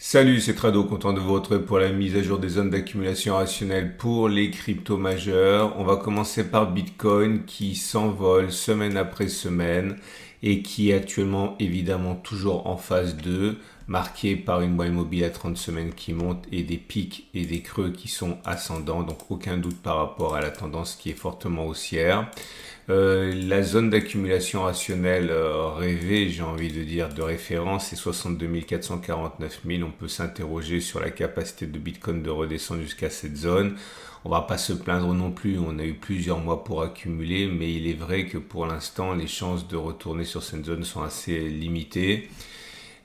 Salut, c'est Trado, content de vous retrouver pour la mise à jour des zones d'accumulation rationnelle pour les cryptos majeurs. On va commencer par Bitcoin qui s'envole semaine après semaine et qui est actuellement évidemment toujours en phase 2, marqué par une moyenne mobile à 30 semaines qui monte et des pics et des creux qui sont ascendants, donc aucun doute par rapport à la tendance qui est fortement haussière. La zone d'accumulation rationnelle rêvée, j'ai envie de dire, de référence, c'est 62 449 000. On peut s'interroger sur la capacité de Bitcoin de redescendre jusqu'à cette zone. On va pas se plaindre non plus, on a eu plusieurs mois pour accumuler, mais il est vrai que pour l'instant, les chances de retourner sur cette zone sont assez limitées.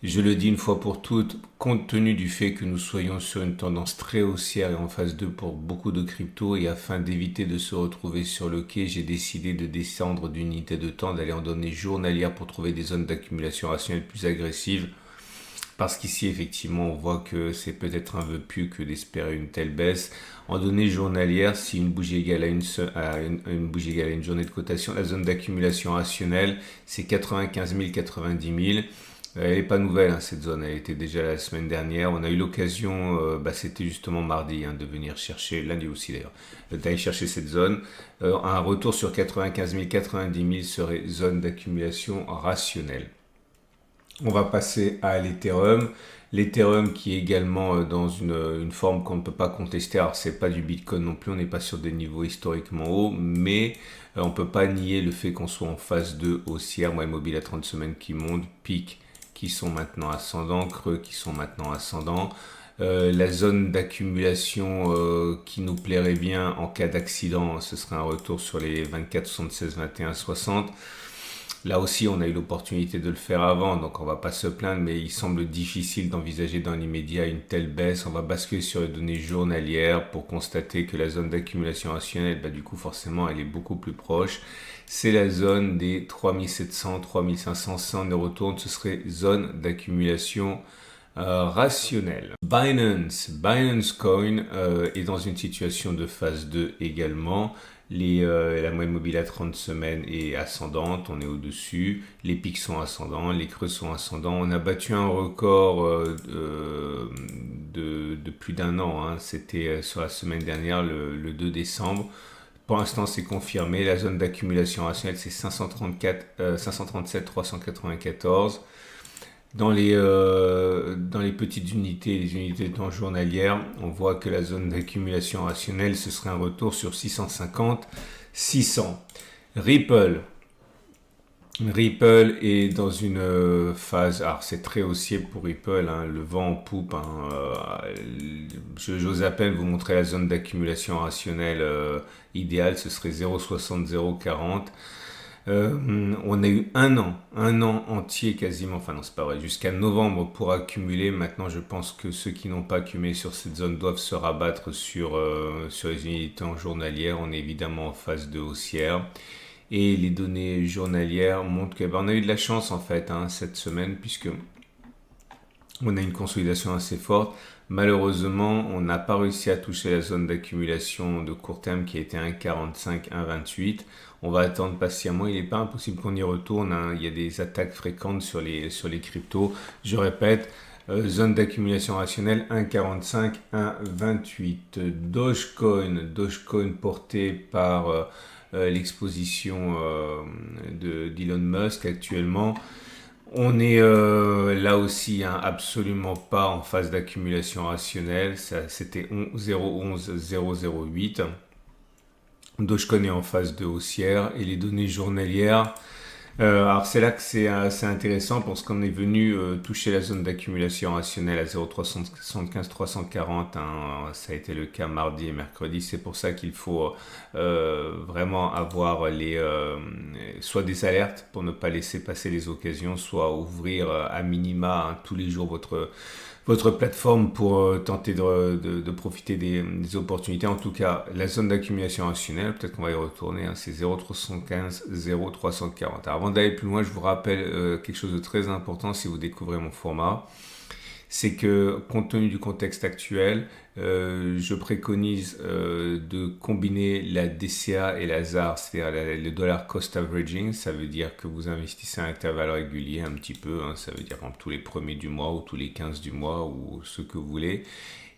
Je le dis une fois pour toutes, compte tenu du fait que nous soyons sur une tendance très haussière et en phase 2 pour beaucoup de cryptos, et afin d'éviter de se retrouver sur le quai, j'ai décidé de descendre d'une unité de temps, d'aller en données journalières pour trouver des zones d'accumulation rationnelle plus agressives. Parce qu'ici, effectivement, on voit que c'est peut-être un vœu pieux que d'espérer une telle baisse. En données journalières, si une bougie égale une bougie égale à une journée de cotation, la zone d'accumulation rationnelle, c'est 95 000, 90 000. Elle n'est pas nouvelle, cette zone, elle était déjà la semaine dernière. On a eu l'occasion, c'était justement mardi, de venir chercher, lundi aussi d'ailleurs, d'aller chercher cette zone. Un retour sur 95 000, 90 000 serait zone d'accumulation rationnelle. On va passer à l'Ethereum. L'Ethereum qui est également dans une forme qu'on ne peut pas contester. Alors c'est pas du Bitcoin non plus, on n'est pas sur des niveaux historiquement hauts, mais on ne peut pas nier le fait qu'on soit en phase 2 haussière, moyenne mobile à 30 semaines qui monte, pic qui sont maintenant ascendants, creux qui sont maintenant ascendants. La zone d'accumulation qui nous plairait bien en cas d'accident, ce serait un retour sur les 24, 76, 21, 60. Là aussi, on a eu l'opportunité de le faire avant, donc on va pas se plaindre, mais il semble difficile d'envisager dans l'immédiat une telle baisse. On va basculer sur les données journalières pour constater que la zone d'accumulation rationnelle, du coup, forcément, elle est beaucoup plus proche. C'est la zone des 3700, 3500, si on y retourne, ce serait zone d'accumulation rationnelle. Binance Coin est dans une situation de phase 2 également. La moyenne mobile à 30 semaines est ascendante, on est au-dessus, les pics sont ascendants, les creux sont ascendants. On a battu un record de plus d'un an, c'était sur la semaine dernière, le 2 décembre. Pour l'instant, c'est confirmé. La zone d'accumulation rationnelle, c'est 537 394. Dans les petites unités, les unités de temps journalières, on voit que la zone d'accumulation rationnelle, ce serait un retour sur 650, 600. Ripple est dans une phase, alors c'est très haussier pour Ripple, le vent en poupe. J'ose à peine vous montrer la zone d'accumulation rationnelle idéale, ce serait 0,60, 0,40. On a eu un an entier quasiment, enfin non c'est pas vrai, jusqu'à novembre pour accumuler. Maintenant je pense que ceux qui n'ont pas accumulé sur cette zone doivent se rabattre sur les unités en journalière. On est évidemment en phase de haussière et les données journalières montrent qu'on a eu de la chance en fait cette semaine, puisque on a une consolidation assez forte. Malheureusement, on n'a pas réussi à toucher la zone d'accumulation de court terme qui était 1,45, 1,28. On va attendre patiemment. Il n'est pas impossible qu'on y retourne. Il y a des attaques fréquentes sur les cryptos. Je répète, zone d'accumulation rationnelle 1,45, 1,28. Dogecoin porté par l'exposition d'Elon Musk actuellement. On est là aussi absolument pas en phase d'accumulation rationnelle. C'était 0,11, 0,08. Dogecoin est en phase de haussière et les données journalières. Alors c'est là que c'est intéressant parce qu'on est venu toucher la zone d'accumulation rationnelle à 0,375, 340. Ça a été le cas mardi et mercredi. C'est pour ça qu'il faut vraiment avoir soit des alertes pour ne pas laisser passer les occasions, soit ouvrir à minima tous les jours votre plateforme pour tenter de profiter des opportunités. En tout cas, la zone d'accumulation rationnelle, peut-être qu'on va y retourner, c'est 0,315, 0,340. Alors, avant d'aller plus loin, je vous rappelle quelque chose de très important si vous découvrez mon format. c'est que compte tenu du contexte actuel, je préconise de combiner la DCA et la ZAR, c'est-à-dire le dollar cost averaging. Ça veut dire que vous investissez à intervalles réguliers un petit peu, hein, ça veut dire par exemple tous les premiers du mois ou tous les 15 du mois ou ce que vous voulez.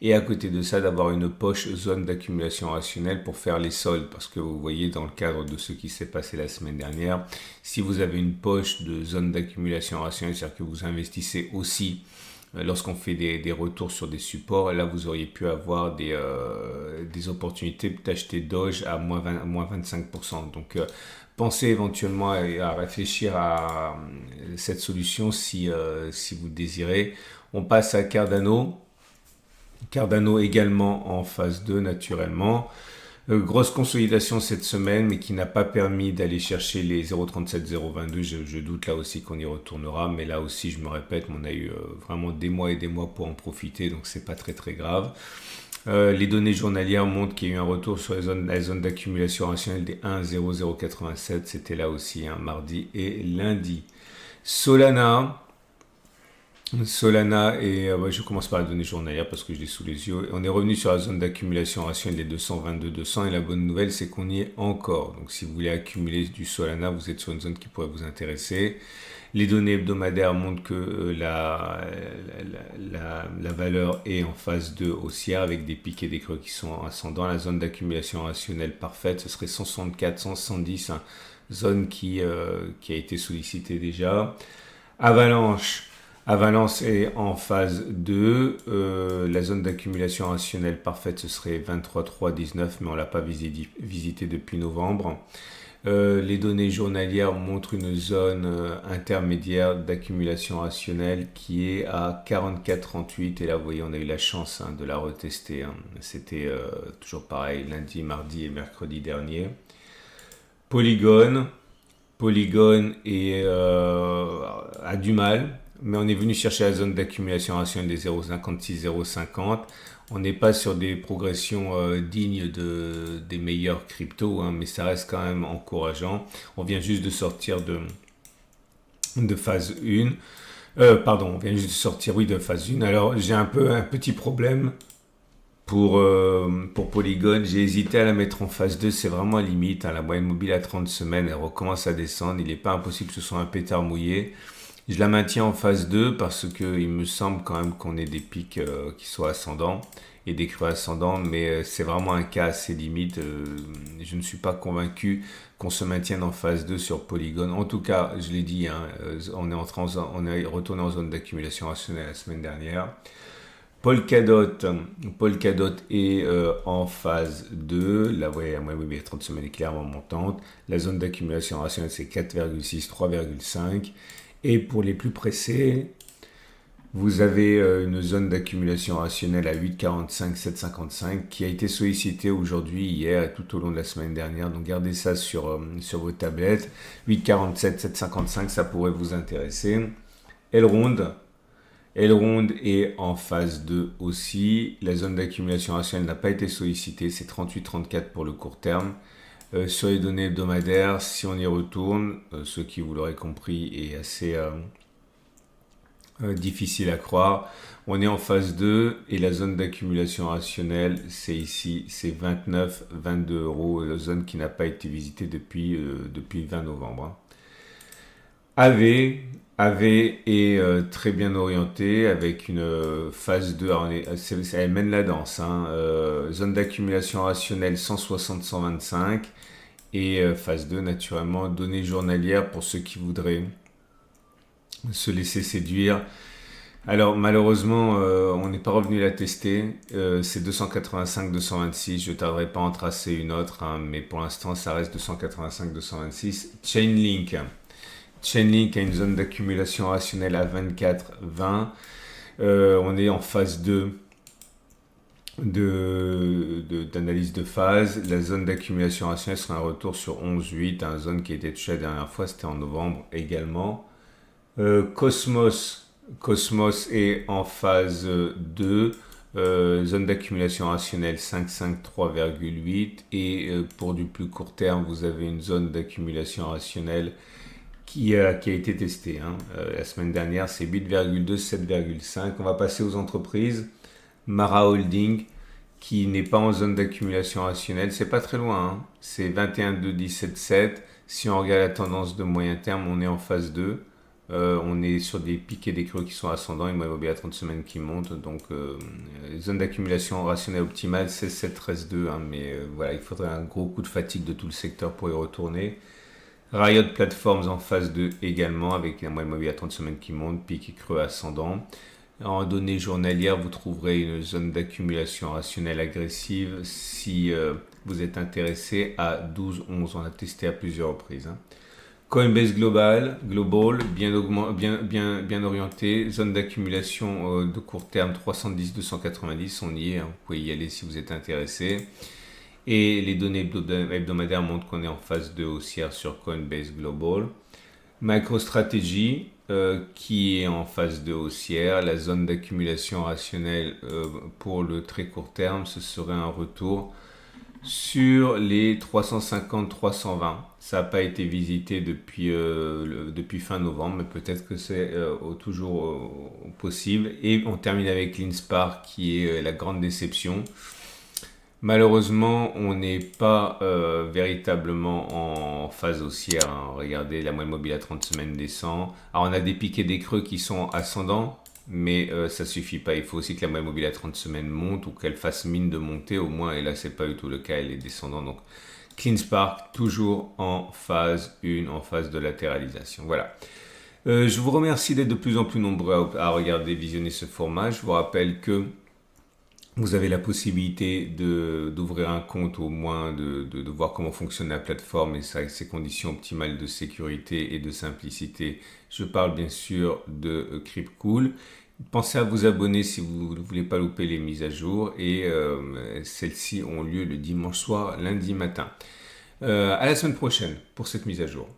Et à côté de ça, d'avoir une poche zone d'accumulation rationnelle pour faire les soldes. Parce que vous voyez, dans le cadre de ce qui s'est passé la semaine dernière, si vous avez une poche de zone d'accumulation rationnelle, c'est-à-dire que vous investissez aussi lorsqu'on fait des retours sur des supports, là vous auriez pu avoir des opportunités d'acheter Doge à moins 25%. Donc pensez éventuellement à réfléchir à cette solution si vous le désirez. On passe à Cardano. Cardano également en phase 2 naturellement. Grosse consolidation cette semaine, mais qui n'a pas permis d'aller chercher les 0,37-0,22. Je doute là aussi qu'on y retournera, mais là aussi, je me répète, on a eu vraiment des mois et des mois pour en profiter, donc c'est pas très très grave. Les données journalières montrent qu'il y a eu un retour sur la zone d'accumulation rationnelle des 1,0087. C'était là aussi un mardi et lundi. Solana et je commence par la donnée journalière parce que je l'ai sous les yeux. On est revenu sur la zone d'accumulation rationnelle des 222-200 et la bonne nouvelle c'est qu'on y est encore. Donc si vous voulez accumuler du Solana, vous êtes sur une zone qui pourrait vous intéresser. Les données hebdomadaires montrent que la valeur est en phase 2 haussière avec des pics et des creux qui sont ascendants. La zone d'accumulation rationnelle parfaite, ce serait 164, 170, hein, zone qui a été sollicitée déjà. Avalanche est en phase 2. La zone d'accumulation rationnelle parfaite, ce serait 23,319, mais on ne l'a pas visité depuis novembre. Les données journalières montrent une zone intermédiaire d'accumulation rationnelle qui est à 44,38. Et là, vous voyez, on a eu la chance de la retester. C'était toujours pareil, lundi, mardi et mercredi dernier. Polygon a du mal. Mais on est venu chercher la zone d'accumulation rationnelle des 0,56, 0,50. On n'est pas sur des progressions dignes des meilleurs cryptos, hein, mais ça reste quand même encourageant. On vient juste de sortir de phase 1. On vient juste de sortir, oui, de phase 1. Alors, j'ai un petit problème pour Polygon. J'ai hésité à la mettre en phase 2. C'est vraiment à limite. Hein. La moyenne mobile à 30 semaines, elle recommence à descendre. Il n'est pas impossible que ce soit un pétard mouillé. Je la maintiens en phase 2 parce qu'il me semble quand même qu'on ait des pics qui soient ascendants et des creux ascendants, mais c'est vraiment un cas assez limite. Je ne suis pas convaincu qu'on se maintienne en phase 2 sur Polygon. En tout cas, je l'ai dit, hein, on est retourné en zone d'accumulation rationnelle la semaine dernière. Polkadot est en phase 2. Là, vous voyez, la moyenne mobile à 30 semaines est clairement montante. La zone d'accumulation rationnelle, c'est 4,6, 3,5. Et pour les plus pressés, vous avez une zone d'accumulation rationnelle à 8,45, 7,55 qui a été sollicitée aujourd'hui, hier et tout au long de la semaine dernière. Donc gardez ça sur vos tablettes. 8,47, 7,55, ça pourrait vous intéresser. Elrond est en phase 2 aussi. La zone d'accumulation rationnelle n'a pas été sollicitée. C'est 38,34 pour le court terme. Sur les données hebdomadaires, si on y retourne, ce qui, vous l'aurez compris, est assez difficile à croire. On est en phase 2 et la zone d'accumulation rationnelle, c'est ici, c'est 29, 22 euros, la zone qui n'a pas été visitée depuis 20 novembre. AV est très bien orienté avec une phase 2, alors elle mène la danse, hein, zone d'accumulation rationnelle 160-125 et phase 2 naturellement, données journalières pour ceux qui voudraient se laisser séduire. Alors malheureusement, on n'est pas revenu la tester, c'est 285-226, je ne tarderai pas à en tracer une autre, hein, mais pour l'instant ça reste 285-226. Chainlink a une zone d'accumulation rationnelle à 24-20. On est en phase 2 d'analyse de phase. La zone d'accumulation rationnelle sera un retour sur 11,8, une zone qui a été touchée la dernière fois, c'était en novembre également. Cosmos est en phase 2. Zone d'accumulation rationnelle 5,5, 3,8. Et pour du plus court terme, vous avez une zone d'accumulation rationnelle qui a été testé. La semaine dernière, c'est 8,2, 7,5. On va passer aux entreprises. Mara Holding, qui n'est pas en zone d'accumulation rationnelle, c'est pas très loin. C'est 21,2, 17,7. Si on regarde la tendance de moyen terme, on est en phase 2. On est sur des pics et des creux qui sont ascendants, une moyenne mobile à 30 semaines qui monte. Donc, zone d'accumulation rationnelle optimale, c'est 7, 13, 2. Mais voilà, il faudrait un gros coup de fatigue de tout le secteur pour y retourner. Riot Platforms en phase 2 également, avec un moyenne mobile à 30 semaines qui monte, pic et creux ascendant. En données journalières, vous trouverez une zone d'accumulation rationnelle agressive si vous êtes intéressé à 12-11. On a testé à plusieurs reprises. Coinbase Global, bien orienté. Zone d'accumulation de court terme 310-290, on y est. Vous pouvez y aller si vous êtes intéressé. Et les données hebdomadaires montrent qu'on est en phase 2 haussière sur Coinbase Global. MicroStrategy qui est en phase 2 haussière. La zone d'accumulation rationnelle pour le très court terme, ce serait un retour sur les 350-320. Ça n'a pas été visité depuis fin novembre, mais peut-être que c'est toujours possible. Et on termine avec l'Inspar qui est la grande déception. Malheureusement, on n'est pas véritablement en phase haussière. Regardez, la moyenne mobile à 30 semaines descend. Alors, on a des pics et des creux qui sont ascendants, mais ça suffit pas. Il faut aussi que la moyenne mobile à 30 semaines monte ou qu'elle fasse mine de monter au moins. Et là, c'est pas du tout le cas. Elle est descendante. Donc, CleanSpark, toujours en phase 1, en phase de latéralisation. Voilà. Je vous remercie d'être de plus en plus nombreux à regarder, visionner ce format. Je vous rappelle que vous avez la possibilité d'ouvrir un compte, au moins de voir comment fonctionne la plateforme et ses conditions optimales de sécurité et de simplicité. Je parle bien sûr de Cryptcool. Pensez à vous abonner si vous ne voulez pas louper les mises à jour et celles-ci ont lieu le dimanche soir, lundi matin. À la semaine prochaine pour cette mise à jour.